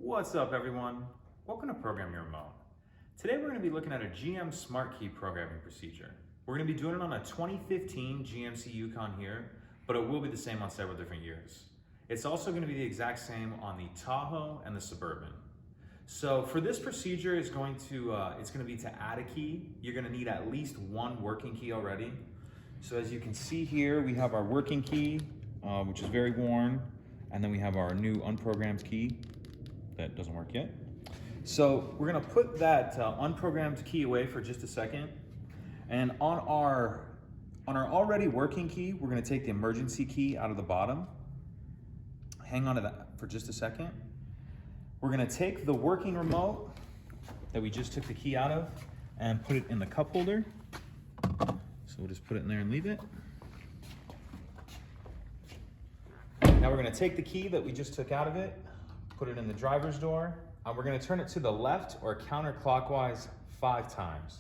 What's up everyone? Welcome to Program Your Remote. Today we're going to be looking at a GM Smart Key programming procedure. We're going to be doing it on a 2015 GMC Yukon here, but it will be the same on several different years. It's also going to be the exact same on the Tahoe and the Suburban. So for this procedure, it's going to be to add a key. You're going to need at least one working key already. So as you can see here, we have our working key, which is very worn, and then we have our new unprogrammed key that doesn't work yet. So we're going to put that unprogrammed key away for just a second, and on our already working key, we're going to take the emergency key out of the bottom. Hang on to that for just a second. We're going to take the working remote that we just took the key out of and put it in the cup holder. So we'll just put it in there and leave it. Now we're going to take the key that we just took out of it, put it in the driver's door, and we're going to turn it to the left or counterclockwise 5 times.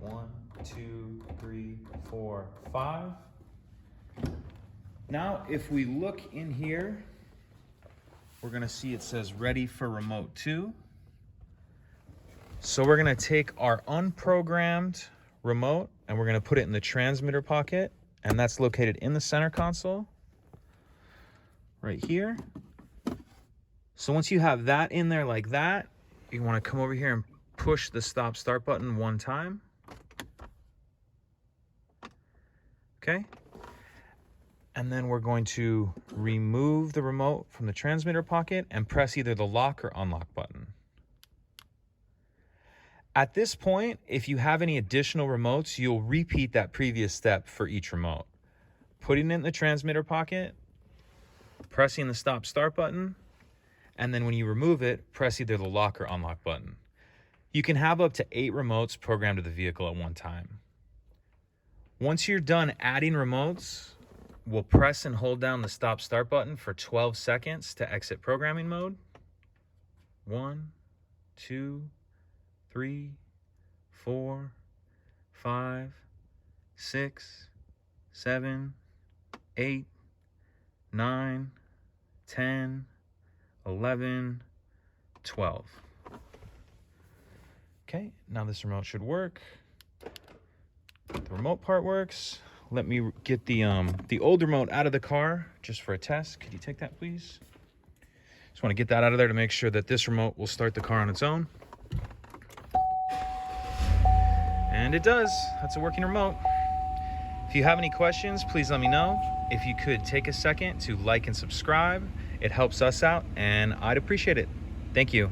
1, 2, 3, 4, 5. Now, if we look in here, we're going to see it says ready for remote 2. So we're going to take our unprogrammed remote and we're going to put it in the transmitter pocket, and that's located in the center console right here. So once you have that in there like that, you want to come over here and push the stop start button 1 time. Okay. And then we're going to remove the remote from the transmitter pocket and press either the lock or unlock button. At this point, if you have any additional remotes, you'll repeat that previous step for each remote. Putting it in the transmitter pocket, pressing the stop start button, and then when you remove it, press either the lock or unlock button. You can have up to 8 remotes programmed to the vehicle at one time. Once you're done adding remotes, we'll press and hold down the stop start button for 12 seconds to exit programming mode. 1, 2, 3, 4, 5, 6, 7, 8, 9, 10, 11, 12. Okay, now this remote should work. The remote part works. Let me get the old remote out of the car just for a test. Could you take that, please? Just want to get that out of there to make sure that this remote will start the car on its own. And it does. That's a working remote. If you have any questions, please let me know. If you could take a second to like and subscribe, it helps us out and I'd appreciate it. Thank you.